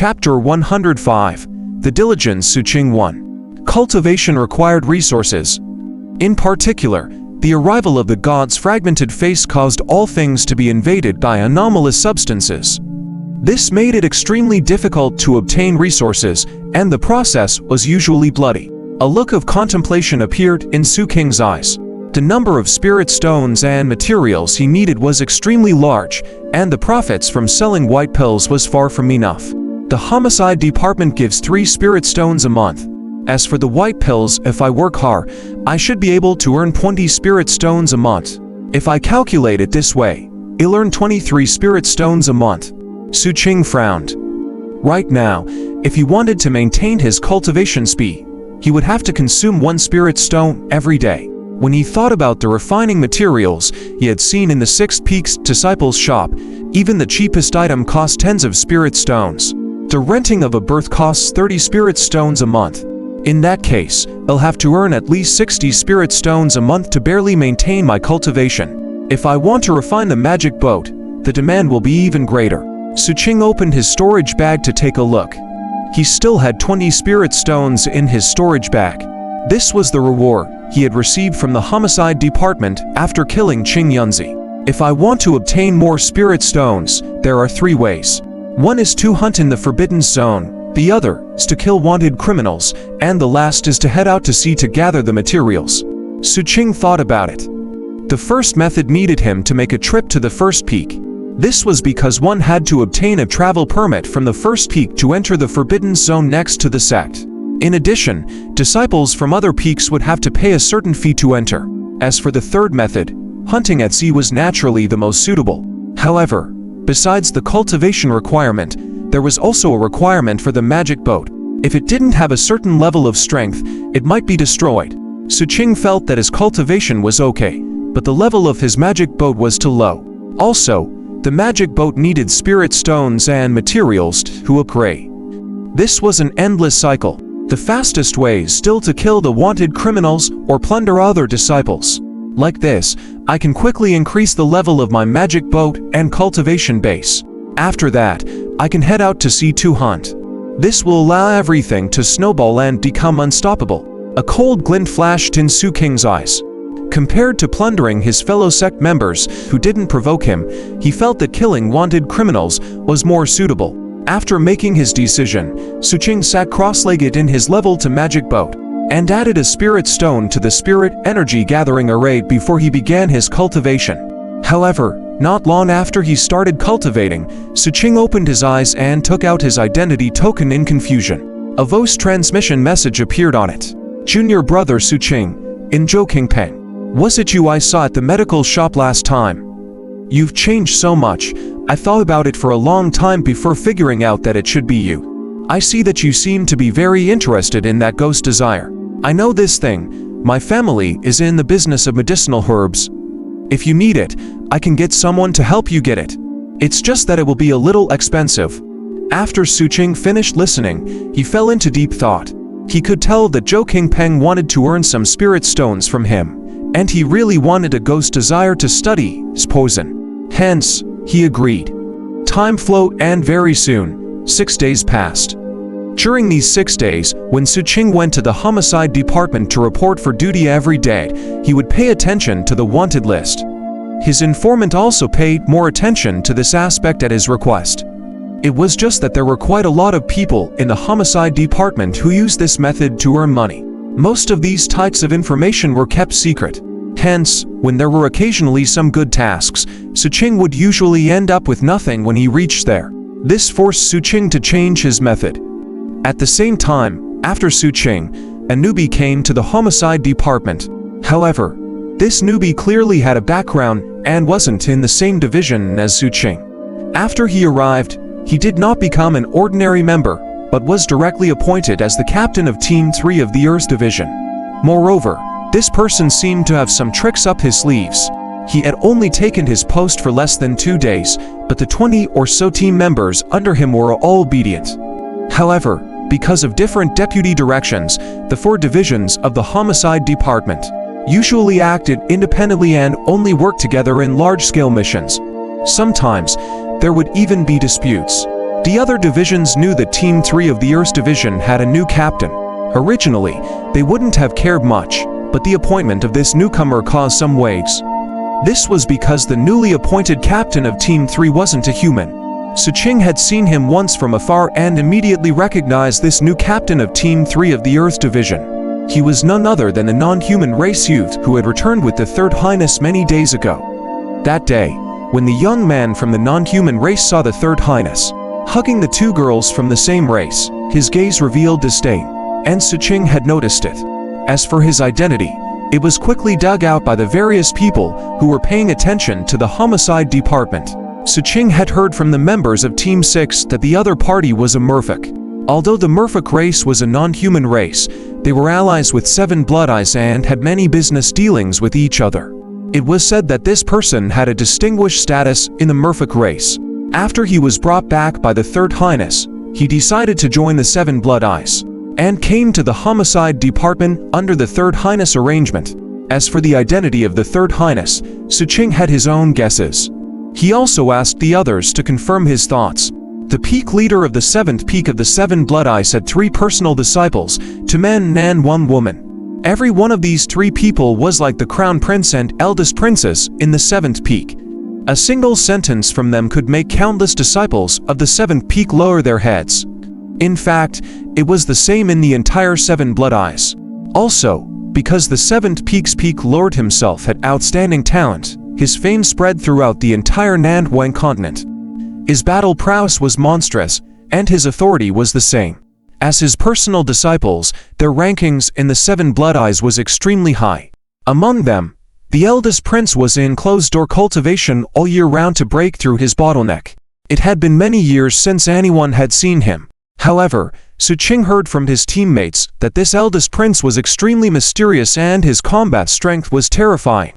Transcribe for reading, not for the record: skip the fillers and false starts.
Chapter 105. The Diligence Xu Qing 1. Cultivation required resources. In particular, the arrival of the god's fragmented face caused all things to be invaded by anomalous substances. This made it extremely difficult to obtain resources, and the process was usually bloody. A look of contemplation appeared in Xu Qing's eyes. The number of spirit stones and materials he needed was extremely large, and the profits from selling white pills was far from enough. The homicide department gives 3 spirit stones a month. As for the white pills, if I work hard, I should be able to earn 20 spirit stones a month. If I calculate it this way, I'll earn 23 spirit stones a month. Xu Qing frowned. Right now, if he wanted to maintain his cultivation speed, he would have to consume 1 spirit stone every day. When he thought about the refining materials he had seen in the 6 Peaks disciples' shop, even the cheapest item cost tens of spirit stones. The renting of a berth costs 30 spirit stones a month. In that case, I'll have to earn at least 60 spirit stones a month to barely maintain my cultivation. If I want to refine the magic boat, the demand will be even greater. Xu Qing opened his storage bag to take a look. He still had 20 spirit stones in his storage bag. This was the reward he had received from the homicide department after killing Qing Yunzi. If I want to obtain more spirit stones, there are 3 ways. One is to hunt in the forbidden zone, the other is to kill wanted criminals, and the last is to head out to sea to gather the materials. Xu Qing thought about it. The first method needed him to make a trip to the first peak. This was because one had to obtain a travel permit from the first peak to enter the forbidden zone next to the sect. In addition, disciples from other peaks would have to pay a certain fee to enter. As for the third method, hunting at sea was naturally the most suitable. However, besides the cultivation requirement, there was also a requirement for the magic boat. If it didn't have a certain level of strength, it might be destroyed. Xu Qing felt that his cultivation was okay, but the level of his magic boat was too low. Also, the magic boat needed spirit stones and materials to upgrade. This was an endless cycle. The fastest way is still to kill the wanted criminals or plunder other disciples. Like this, I can quickly increase the level of my magic boat and cultivation base. After that, I can head out to sea to hunt. This will allow everything to snowball and become unstoppable. A cold glint flashed in Xu Qing's eyes. Compared to plundering his fellow sect members who didn't provoke him, he felt that killing wanted criminals was more suitable. After making his decision, Xu Qing sat cross-legged in his level to magic boat, and added a spirit stone to the spirit energy gathering array before he began his cultivation. However, not long after he started cultivating, Xu Qing opened his eyes and took out his identity token in confusion. A voice transmission message appeared on it. Junior brother Xu Qing, in Xu Qing. Was it you I saw at the medical shop last time? You've changed so much. I thought about it for a long time before figuring out that it should be you. I see that you seem to be very interested in that ghost desire. I know this thing. My family is in the business of medicinal herbs. If you need it, I can get someone to help you get it. It's just that it will be a little expensive. After Xu Qing finished listening, he fell into deep thought. He could tell that Xu Qing wanted to earn some spirit stones from him, and he really wanted a ghost desire to study his poison. Hence, he agreed. Time flowed, and very soon, 6 days passed. During these 6 days, when Xu Qing went to the homicide department to report for duty every day, he would pay attention to the wanted list. His informant also paid more attention to this aspect at his request. It was just that there were quite a lot of people in the homicide department who used this method to earn money. Most of these types of information were kept secret. Hence, when there were occasionally some good tasks, Xu Qing would usually end up with nothing when he reached there. This forced Xu Qing to change his method. At the same time, after Xu Qing, a newbie came to the homicide department. However, this newbie clearly had a background and wasn't in the same division as Xu Qing. After he arrived, he did not become an ordinary member, but was directly appointed as the captain of Team 3 of the Earth Division. Moreover, this person seemed to have some tricks up his sleeves. He had only taken his post for less than 2 days, but the 20 or so team members under him were all obedient. However, because of different deputy directions, the 4 divisions of the homicide department usually acted independently and only worked together in large-scale missions. Sometimes, there would even be disputes. The other divisions knew that Team 3 of the Earth's division had a new captain. Originally, they wouldn't have cared much, but the appointment of this newcomer caused some waves. This was because the newly appointed captain of Team 3 wasn't a human. Xu Qing had seen him once from afar and immediately recognized this new captain of Team 3 of the Earth division. He was none other than the non-human race youth who had returned with the Third Highness many days ago. That day, when the young man from the non-human race saw the Third Highness hugging the two girls from the same race, his gaze revealed disdain, and Xu Qing had noticed it. As for his identity, it was quickly dug out by the various people who were paying attention to the homicide department. Xu Qing had heard from the members of Team 6 that the other party was a merfolk. Although the merfolk race was a non-human race, they were allies with 7 Blood Eyes and had many business dealings with each other. It was said that this person had a distinguished status in the merfolk race. After he was brought back by the Third Highness, he decided to join the 7 Blood Eyes, and came to the homicide department under the Third Highness arrangement. As for the identity of the Third Highness, Xu Qing had his own guesses. He also asked the others to confirm his thoughts. The peak leader of the 7th peak of the 7 Blood Eyes had 3 personal disciples, 2 men and 1 woman. Every one of these 3 people was like the crown prince and eldest princess in the 7th peak. A single sentence from them could make countless disciples of the 7th peak lower their heads. In fact, it was the same in the entire 7 Blood Eyes. Also, because the 7th peak's peak lord himself had outstanding talent, his fame spread throughout the entire Nandhuang continent. His battle prowess was monstrous, and his authority was the same. As his personal disciples, their rankings in the 7 Blood Eyes was extremely high. Among them, the eldest prince was in closed-door cultivation all year round to break through his bottleneck. It had been many years since anyone had seen him. However, Xu Qing heard from his teammates that this eldest prince was extremely mysterious and his combat strength was terrifying.